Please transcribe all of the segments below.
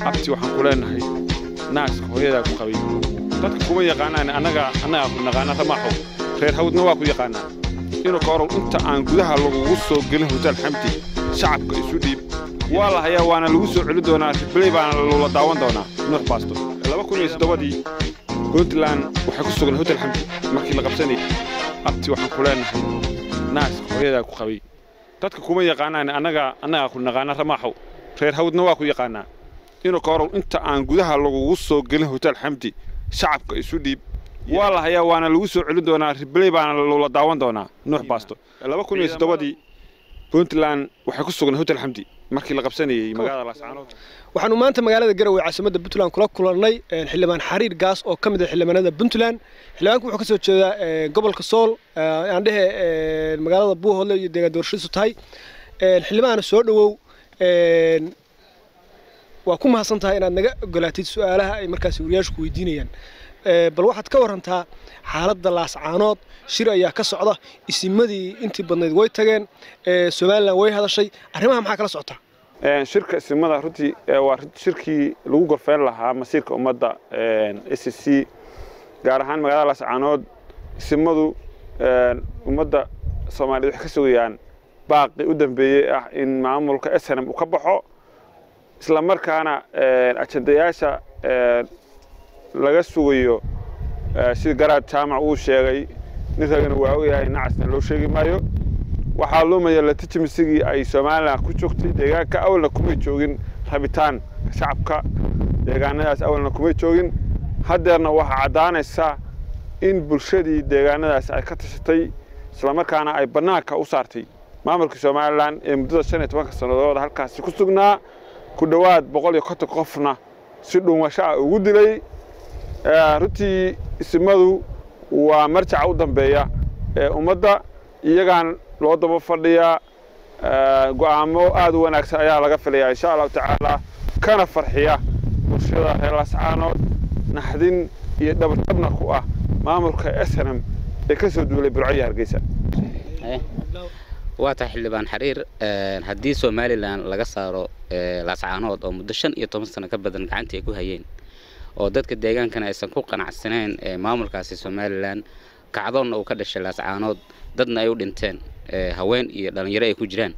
abti waxaan ku leenahay naaska hooyada ku qabay dadka kuma yaqaanaan anaga ku naqaana Ramaaxo reer hawdna waa ku yaqaanaa inuu ka hor inta aan gudaha lagu soo gelin hotel Xamdi shacabka isu dhiib waa la hayaa waana lagu soo celin doonaa replay baan loo daawan doonaa nuux baasto 2007 Puntland waxa ku sugan hotel Xamdi markii la qabsanay abti waxaan ku leenahay naaska hooyada ku qabay dadka kuma yaqaanaan anaga ku naqaana Ramaaxo reer hawdna waa ku yaqaanaa inuu ka hor inta aan gudaha lagu soo gelin hotel Xamdi shacabka isu dhiib waa la hayaa waana lagu soo celin doonaa replay baan loo daawan doonaa nuux baasto 2007 Puntland waxa ku sugan hotel Xamdi markii la qabsanay magaalada Laascaanood waxaanu maanta magaalada Garowe caasimadda Puntland kula kulannay xildhibaan Xariir Gaas oo kamid ah xildhibaanada Puntland xildhibaanku wuxuu ka soo jeedaa gobolka Sool aan dhahay magaalada Buuhoodle iyo deegaan doorashadiisu tahay xildhibaan soo dhawow waa ku mahadsantahay inaad naga ogolaatid su'aalaha ay markaas wariyaashu ku weydiinayaan bal waxaad ka warantaa xaaladda Laascaanood shir ayaa ka socda isimadii intii badnayd way tageen Soomaaliland way hadashay arrimaha maxaa kala socota shirka isimada runtii waa shirkii lagu gorfeen lahaa masiirka ummadda SSC gaar ahaan magaalada Laascaanood isimadu ummadda Soomaaliyeed wax ka sugayaan baaqi u dambeeyay ah in maamulka SNM uu ka baxo isla markaana ajandayaasha laga sugayo sida garaad jaamac uu sheegay ninkan waa uu yahay nacasna loo sheegi maayo waxa lumaya la tijmisigii ay Soomaaliland ku joogtay deegaanka awalna kuma joogin rabitaan shacabka deegaanadaas awalna kuma joogin hadeerna waxa cadaanaysa in bulshadii deegaanadaas ay ka tashatay isla markaana ay banaanka u saartay maamulka Soomaaliland ee muddada 15 sanadood halkaas ku sugnaa ku dhawaad 150 qofna si dhuumasho ugu dilay runtii isimadu waa marjaca u dambeeya ummadda iyagaan loo daba fadhiya go'aamo aad u wanaagsan ayaa laga filayaa insha Allah ta'ala kana farxiya bulshada reer Laascaanood naxdin iyo dhabartabna ku ah maamulka SNM ee ka soo duulay Burco Hargeysa waata xildhibaan Xariir haddii Soomaaliland laga saaro Laascaanood oo muddo 15 sano ka badan gacanta ay ku hayeen oo dadka deegaankana aysan ku qanacsaneen maamulkaasi Soomaaliland kacdoon uu ka dhashay Laascaanood dadna ay u dhinteen haween iyo dhalinyaro ay ku jiraan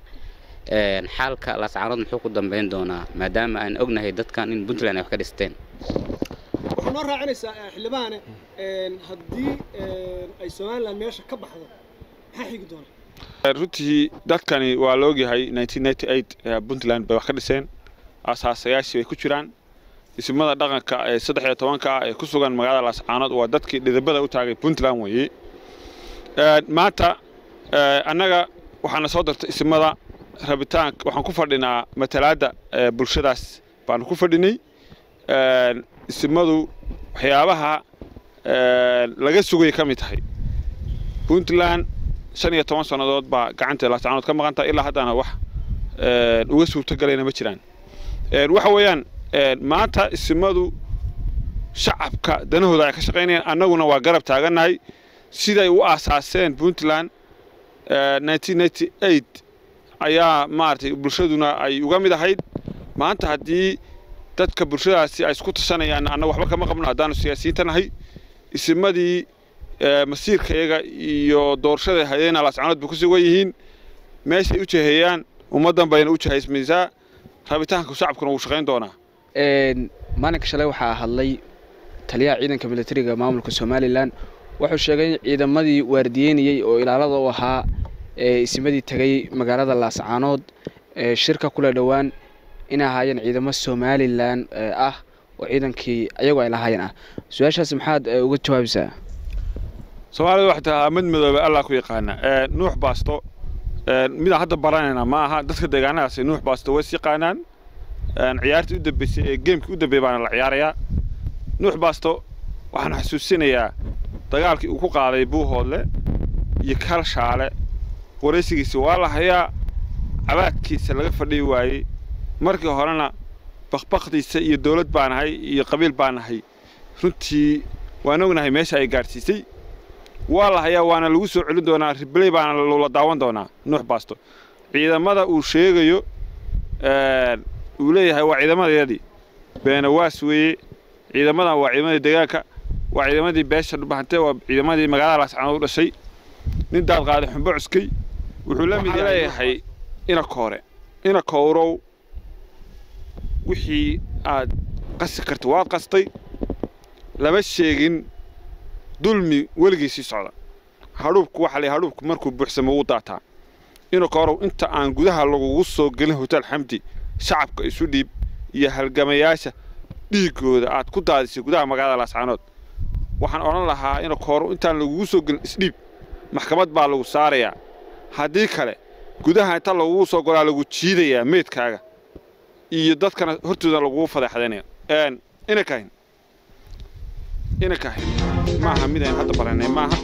xaalka Laascaanood muxuu ku dambeyn doonaa maadaama aan ognahay dadkan in Puntland ay wax ka dhisteen waxaan noo raacinaysaa xildhibaan haddii ay Soomaaliland meesha ka baxdo maxaa xigi doona runtii dadkani waa la ogyahay 1998 Puntland bay wax ka dhiseen asaasayaashii ay ku jiraan ismada dhaqanka ee 13 ee ku sugan magaalada Laascaanood waa dadkii dhidibada u taagay Puntland weeye maanta annaga waxaan soo dartay ismada rabitaan waxaan ku fadhinaa matalaada bulshadaas baan ku fadhinay ismadu waxyaabaha laga sugay ka mid tahay Puntland 15 sanadood baa gacanta Laascaanood ka maqan tahay ilaa haddana wax uga suurtagelayna ma jiraan waxa weeyaan maanta ismadu shacabka danahooda ay ka shaqeynayaan annaguna waa garab taaganahay siday u aasaaseen Puntland 1998 ayaa maartay bulshaduna ay uga mid ahayd maanta haddii dadka bulshadaasi ay isku tashanayaan annaga waxba kama qabno haddaan siyaasiyiintanahay ismadii masiirkayaga iyo doorashada hay'adaha Laascaanood ku soo yihiin meesha ay u jeehayaan ummadan bayna u jeehaysmaysaa rabitaanka shacabkuna uu shaqeyn doonaa maalinka shalay waxa hadlay taliyaha ciidanka militariga maamulka Soomaaliland wuxuu sheegay ciidamadii waardiyeynayay oo ilaalada u ahaa ismadii tagay magaalada Laascaanood shirka kula dhawaan in ahaayeen ciidamo Soomaaliland ah oo ciidankii ayagu ay lahaayeen su'aashaas maxaad uga jawaabaysaa Soomaalidu waxta mid madoobe Allah ku yaqaana nuux baasto mid hadda baranayna ma aha dadka deegaanadaas nuux baasto way yaqaanaan ciyaartii u dambeysay ee gameekii u dambeeyay baan la ciyaarayaa nuux baasto waxaan xasuusinayaa dagaalkii uu ku qaaday Buuhoodle iyo Kalshaale wareysigiisa waa la hayaa abaadkiisa laga fadhiyo waayay markii horena baqbaqdiisa iyo dawlad baan ahay iyo qabiil baan ahay runtii waan ognahay meesha ay gaarsiisay waa la hayaa waana lagu soo celin doonaa replay baan loo daawan doonaa nuux baasto ciidamada uu sheegayo uu leeyahay waa ciidamadeedii beenawaas weeye ciidamadan waa ciidamadii deegaanka waa ciidamadii beesha dhubahantay waa ciidamadii magaalada laascaanood u dhashay nin daad qaaday xumbo cuskay wuxuu la mid leeyahay ina kowrow wixii aad qasi kartay waad qastay laba sheegin dulmi weligiisii socda hadhuubku waxa la hadhuubku markuu buuxsamo uu daataa ina kowrow inta aan gudaha lagugu soo gelin hotel xamdi shacabka isu dhiib iyo halgamayaasha dhiigooda aad ku daadisay gudaha magaalada laascaanood waxaan oran lahaa ina kowrow intaan lagugu soo gelin isdhiib maxkamad baa lagu saarayaa haddii kale gudaha inta lagugu soo golaa lagu jiidayaa meedkaaga iyo dadkana hortooda lagugu fadeexdaynaya ina kahin maaha midaan hadda baranay maaha